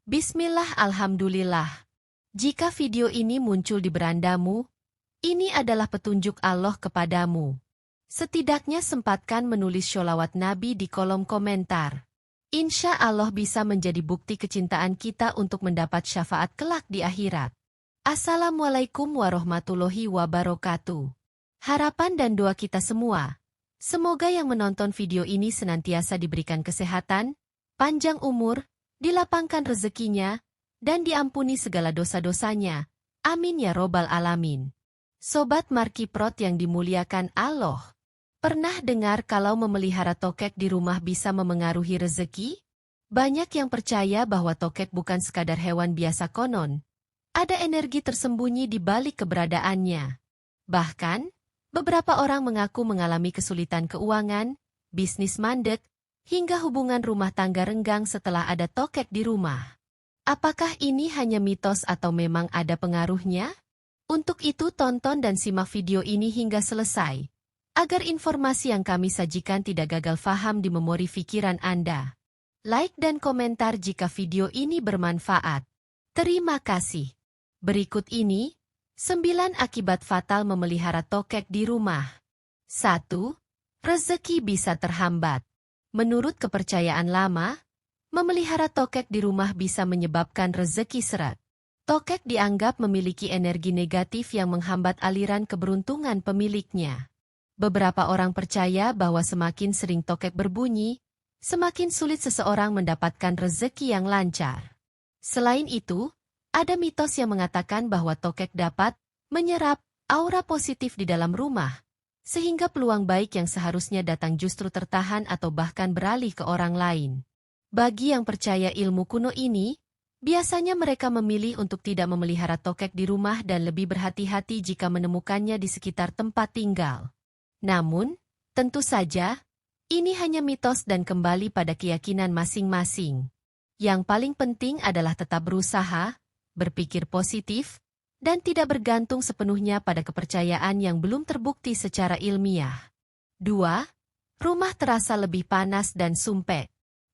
Bismillah, alhamdulillah. Jika video ini muncul di berandamu, ini adalah petunjuk Allah kepadamu. Setidaknya sempatkan menulis sholawat Nabi di kolom komentar. Insya Allah bisa menjadi bukti kecintaan kita untuk mendapat syafaat kelak di akhirat. Assalamualaikum warahmatullahi wabarakatuh. Harapan dan doa kita semua, semoga yang menonton video ini senantiasa diberikan kesehatan, panjang umur, dilapangkan rezekinya, dan diampuni segala dosa-dosanya. Amin ya robbal alamin. Sobat Markiprot yang dimuliakan Allah, pernah dengar kalau memelihara tokek di rumah bisa memengaruhi rezeki? Banyak yang percaya bahwa tokek bukan sekadar hewan biasa konon. Ada energi tersembunyi di balik keberadaannya. Bahkan, beberapa orang mengaku mengalami kesulitan keuangan, bisnis mandek, hingga hubungan rumah tangga renggang setelah ada tokek di rumah. Apakah ini hanya mitos atau memang ada pengaruhnya? Untuk itu tonton dan simak video ini hingga selesai, agar informasi yang kami sajikan tidak gagal faham di memori pikiran Anda. Like dan komentar jika video ini bermanfaat. Terima kasih. Berikut ini, 9 akibat fatal memelihara tokek di rumah. 1. Rezeki bisa terhambat. Menurut kepercayaan lama, memelihara tokek di rumah bisa menyebabkan rezeki seret. Tokek dianggap memiliki energi negatif yang menghambat aliran keberuntungan pemiliknya. Beberapa orang percaya bahwa semakin sering tokek berbunyi, semakin sulit seseorang mendapatkan rezeki yang lancar. Selain itu, ada mitos yang mengatakan bahwa tokek dapat menyerap aura positif di dalam rumah, sehingga peluang baik yang seharusnya datang justru tertahan atau bahkan beralih ke orang lain. Bagi yang percaya ilmu kuno ini, biasanya mereka memilih untuk tidak memelihara tokek di rumah dan lebih berhati-hati jika menemukannya di sekitar tempat tinggal. Namun, tentu saja, ini hanya mitos dan kembali pada keyakinan masing-masing. Yang paling penting adalah tetap berusaha, berpikir positif, dan tidak bergantung sepenuhnya pada kepercayaan yang belum terbukti secara ilmiah. 2. Rumah terasa lebih panas dan sumpek.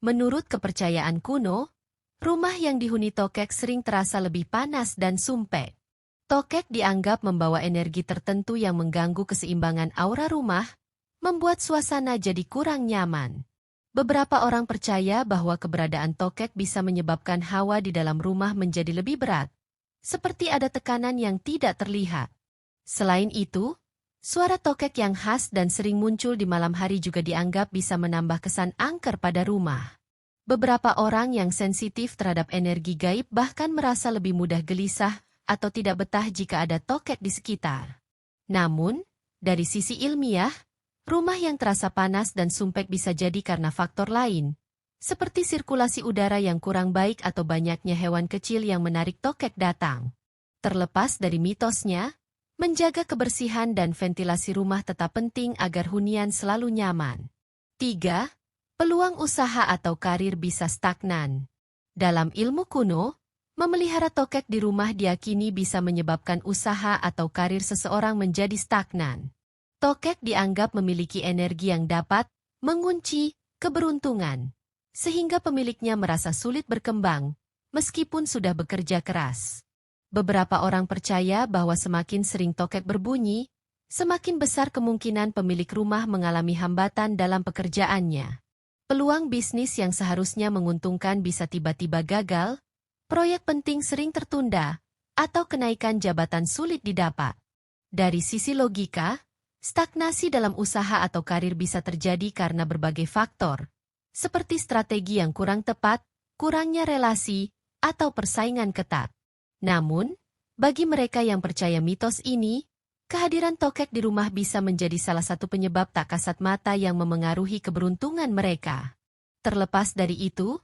Menurut kepercayaan kuno, rumah yang dihuni tokek sering terasa lebih panas dan sumpek. Tokek dianggap membawa energi tertentu yang mengganggu keseimbangan aura rumah, membuat suasana jadi kurang nyaman. Beberapa orang percaya bahwa keberadaan tokek bisa menyebabkan hawa di dalam rumah menjadi lebih berat, seperti ada tekanan yang tidak terlihat. Selain itu, suara tokek yang khas dan sering muncul di malam hari juga dianggap bisa menambah kesan angker pada rumah. Beberapa orang yang sensitif terhadap energi gaib bahkan merasa lebih mudah gelisah atau tidak betah jika ada tokek di sekitar. Namun, dari sisi ilmiah, rumah yang terasa panas dan sumpek bisa jadi karena faktor lain, seperti sirkulasi udara yang kurang baik atau banyaknya hewan kecil yang menarik tokek datang. Terlepas dari mitosnya, menjaga kebersihan dan ventilasi rumah tetap penting agar hunian selalu nyaman. 3. Peluang usaha atau karir bisa stagnan. Dalam ilmu kuno, memelihara tokek di rumah diyakini bisa menyebabkan usaha atau karir seseorang menjadi stagnan. Tokek dianggap memiliki energi yang dapat mengunci keberuntungan, sehingga pemiliknya merasa sulit berkembang, meskipun sudah bekerja keras. Beberapa orang percaya bahwa semakin sering tokek berbunyi, semakin besar kemungkinan pemilik rumah mengalami hambatan dalam pekerjaannya. Peluang bisnis yang seharusnya menguntungkan bisa tiba-tiba gagal, proyek penting sering tertunda, atau kenaikan jabatan sulit didapat. Dari sisi logika, stagnasi dalam usaha atau karir bisa terjadi karena berbagai faktor, seperti strategi yang kurang tepat, kurangnya relasi, atau persaingan ketat. Namun, bagi mereka yang percaya mitos ini, kehadiran tokek di rumah bisa menjadi salah satu penyebab tak kasat mata yang memengaruhi keberuntungan mereka. Terlepas dari itu,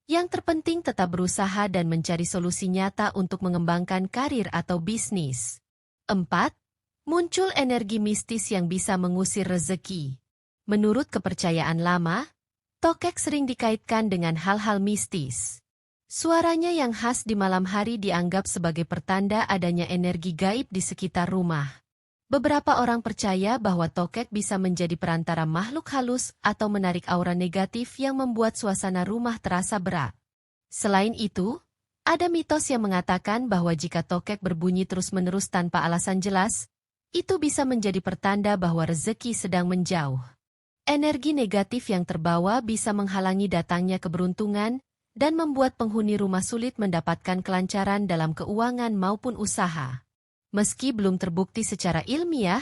yang terpenting tetap berusaha dan mencari solusi nyata untuk mengembangkan karir atau bisnis. 4. Muncul energi mistis yang bisa mengusir rezeki. Menurut kepercayaan lama, tokek sering dikaitkan dengan hal-hal mistis. Suaranya yang khas di malam hari dianggap sebagai pertanda adanya energi gaib di sekitar rumah. Beberapa orang percaya bahwa tokek bisa menjadi perantara makhluk halus atau menarik aura negatif yang membuat suasana rumah terasa berat. Selain itu, Ada mitos yang mengatakan bahwa jika tokek berbunyi terus-menerus tanpa alasan jelas, itu bisa menjadi pertanda bahwa rezeki sedang menjauh. Energi negatif yang terbawa bisa menghalangi datangnya keberuntungan dan membuat penghuni rumah sulit mendapatkan kelancaran dalam keuangan maupun usaha. Meski belum terbukti secara ilmiah,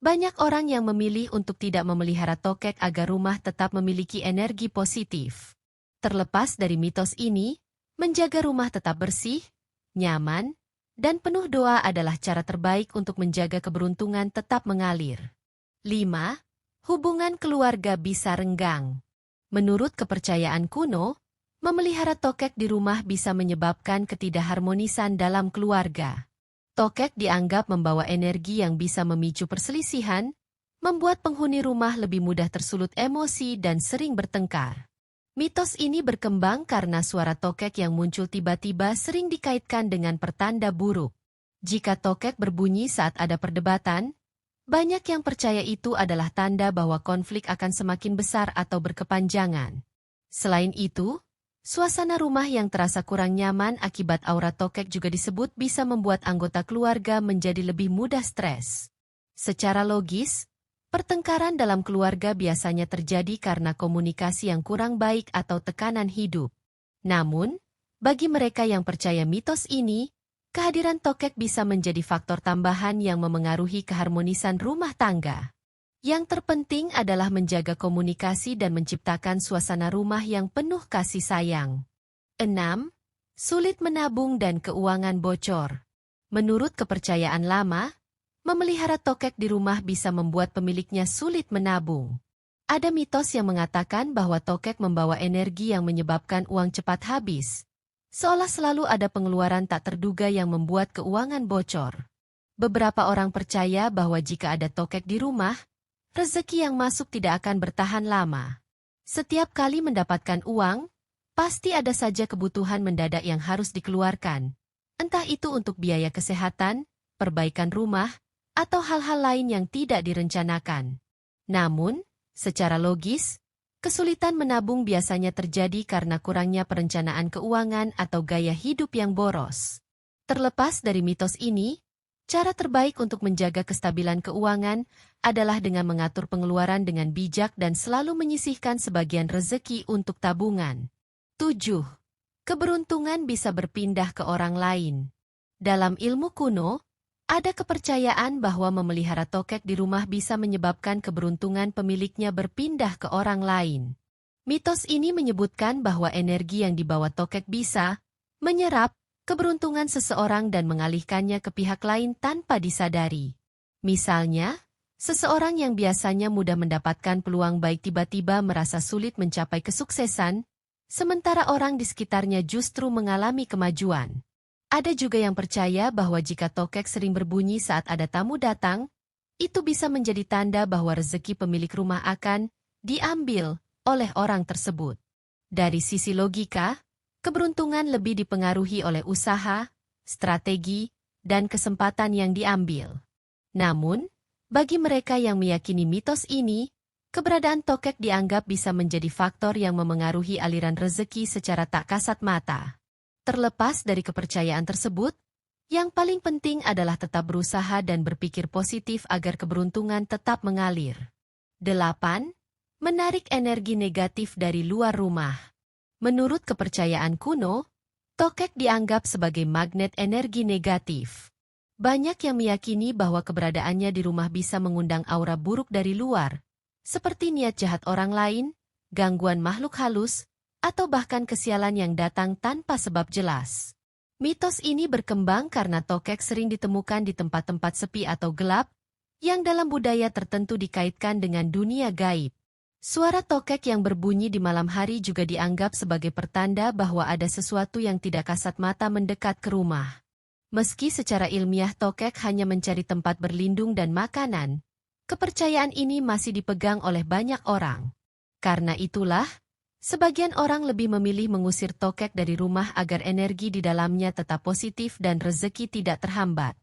banyak orang yang memilih untuk tidak memelihara tokek agar rumah tetap memiliki energi positif. Terlepas dari mitos ini, menjaga rumah tetap bersih, nyaman, dan penuh doa adalah cara terbaik untuk menjaga keberuntungan tetap mengalir. 5. Hubungan keluarga bisa renggang. Menurut kepercayaan kuno, memelihara tokek di rumah bisa menyebabkan ketidakharmonisan dalam keluarga. Tokek dianggap membawa energi yang bisa memicu perselisihan, membuat penghuni rumah lebih mudah tersulut emosi dan sering bertengkar. Mitos ini berkembang karena suara tokek yang muncul tiba-tiba sering dikaitkan dengan pertanda buruk. Jika tokek berbunyi saat ada perdebatan, banyak yang percaya itu adalah tanda bahwa konflik akan semakin besar atau berkepanjangan. Selain itu, suasana rumah yang terasa kurang nyaman akibat aura tokek juga disebut bisa membuat anggota keluarga menjadi lebih mudah stres. Secara logis, pertengkaran dalam keluarga biasanya terjadi karena komunikasi yang kurang baik atau tekanan hidup. Namun, bagi mereka yang percaya mitos ini, kehadiran tokek bisa menjadi faktor tambahan yang memengaruhi keharmonisan rumah tangga. Yang terpenting adalah menjaga komunikasi dan menciptakan suasana rumah yang penuh kasih sayang. 6. Sulit menabung dan keuangan bocor. Menurut kepercayaan lama, memelihara tokek di rumah bisa membuat pemiliknya sulit menabung. Ada mitos yang mengatakan bahwa tokek membawa energi yang menyebabkan uang cepat habis, seolah selalu ada pengeluaran tak terduga yang membuat keuangan bocor. Beberapa orang percaya bahwa jika ada tokek di rumah, rezeki yang masuk tidak akan bertahan lama. Setiap kali mendapatkan uang, pasti ada saja kebutuhan mendadak yang harus dikeluarkan. Entah itu untuk biaya kesehatan, perbaikan rumah, atau hal-hal lain yang tidak direncanakan. Namun, secara logis, kesulitan menabung biasanya terjadi karena kurangnya perencanaan keuangan atau gaya hidup yang boros. Terlepas dari mitos ini, cara terbaik untuk menjaga kestabilan keuangan adalah dengan mengatur pengeluaran dengan bijak dan selalu menyisihkan sebagian rezeki untuk tabungan. 7. Keberuntungan bisa berpindah ke orang lain. Dalam ilmu kuno, ada kepercayaan bahwa memelihara tokek di rumah bisa menyebabkan keberuntungan pemiliknya berpindah ke orang lain. Mitos ini menyebutkan bahwa energi yang dibawa tokek bisa menyerap keberuntungan seseorang dan mengalihkannya ke pihak lain tanpa disadari. Misalnya, seseorang yang biasanya mudah mendapatkan peluang baik tiba-tiba merasa sulit mencapai kesuksesan, sementara orang di sekitarnya justru mengalami kemajuan. Ada juga yang percaya bahwa jika tokek sering berbunyi saat ada tamu datang, itu bisa menjadi tanda bahwa rezeki pemilik rumah akan diambil oleh orang tersebut. Dari sisi logika, keberuntungan lebih dipengaruhi oleh usaha, strategi, dan kesempatan yang diambil. Namun, bagi mereka yang meyakini mitos ini, keberadaan tokek dianggap bisa menjadi faktor yang memengaruhi aliran rezeki secara tak kasat mata. Terlepas dari kepercayaan tersebut, yang paling penting adalah tetap berusaha dan berpikir positif agar keberuntungan tetap mengalir. 8. Menarik energi negatif dari luar rumah. Menurut kepercayaan kuno, tokek dianggap sebagai magnet energi negatif. Banyak yang meyakini bahwa keberadaannya di rumah bisa mengundang aura buruk dari luar, seperti niat jahat orang lain, gangguan makhluk halus, atau bahkan kesialan yang datang tanpa sebab jelas. Mitos ini berkembang karena tokek sering ditemukan di tempat-tempat sepi atau gelap, yang dalam budaya tertentu dikaitkan dengan dunia gaib. Suara tokek yang berbunyi di malam hari juga dianggap sebagai pertanda bahwa ada sesuatu yang tidak kasat mata mendekat ke rumah. Meski secara ilmiah tokek hanya mencari tempat berlindung dan makanan, kepercayaan ini masih dipegang oleh banyak orang. Karena itulah, sebagian orang lebih memilih mengusir tokek dari rumah agar energi di dalamnya tetap positif dan rezeki tidak terhambat.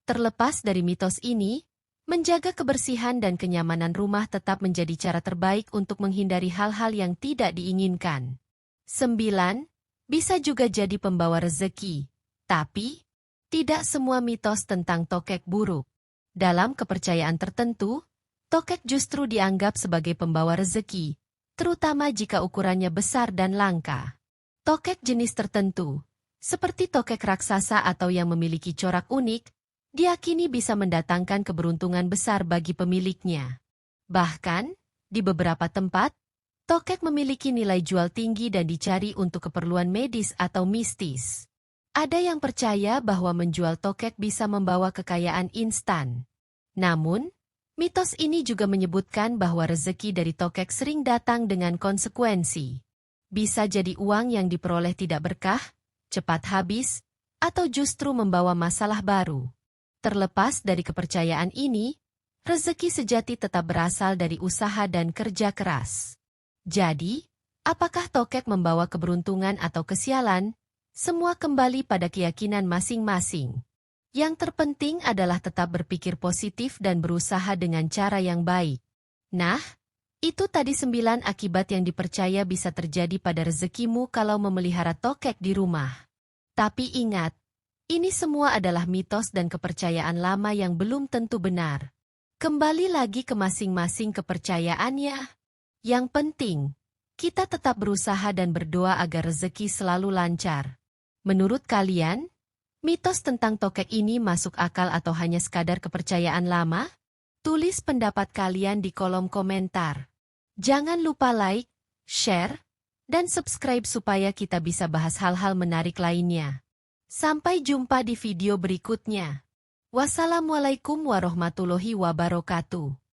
Terlepas dari mitos ini, menjaga kebersihan dan kenyamanan rumah tetap menjadi cara terbaik untuk menghindari hal-hal yang tidak diinginkan. 9. Bisa juga jadi pembawa rezeki. Tapi, tidak semua mitos tentang tokek buruk. Dalam kepercayaan tertentu, tokek justru dianggap sebagai pembawa rezeki, terutama jika ukurannya besar dan langka. Tokek jenis tertentu, seperti tokek raksasa atau yang memiliki corak unik, diyakini bisa mendatangkan keberuntungan besar bagi pemiliknya. Bahkan, di beberapa tempat, tokek memiliki nilai jual tinggi dan dicari untuk keperluan medis atau mistis. Ada yang percaya bahwa menjual tokek bisa membawa kekayaan instan. Namun, mitos ini juga menyebutkan bahwa rezeki dari tokek sering datang dengan konsekuensi. Bisa jadi uang yang diperoleh tidak berkah, cepat habis, atau justru membawa masalah baru. Terlepas dari kepercayaan ini, rezeki sejati tetap berasal dari usaha dan kerja keras. Jadi, apakah tokek membawa keberuntungan atau kesialan? Semua kembali pada keyakinan masing-masing. Yang terpenting adalah tetap berpikir positif dan berusaha dengan cara yang baik. Nah, itu tadi 9 akibat yang dipercaya bisa terjadi pada rezekimu kalau memelihara tokek di rumah. Tapi ingat, ini semua adalah mitos dan kepercayaan lama yang belum tentu benar. Kembali lagi ke masing-masing kepercayaannya. Yang penting, kita tetap berusaha dan berdoa agar rezeki selalu lancar. Menurut kalian, mitos tentang tokek ini masuk akal atau hanya sekadar kepercayaan lama? Tulis pendapat kalian di kolom komentar. Jangan lupa like, share, dan subscribe supaya kita bisa bahas hal-hal menarik lainnya. Sampai jumpa di video berikutnya. Wassalamualaikum warahmatullahi wabarakatuh.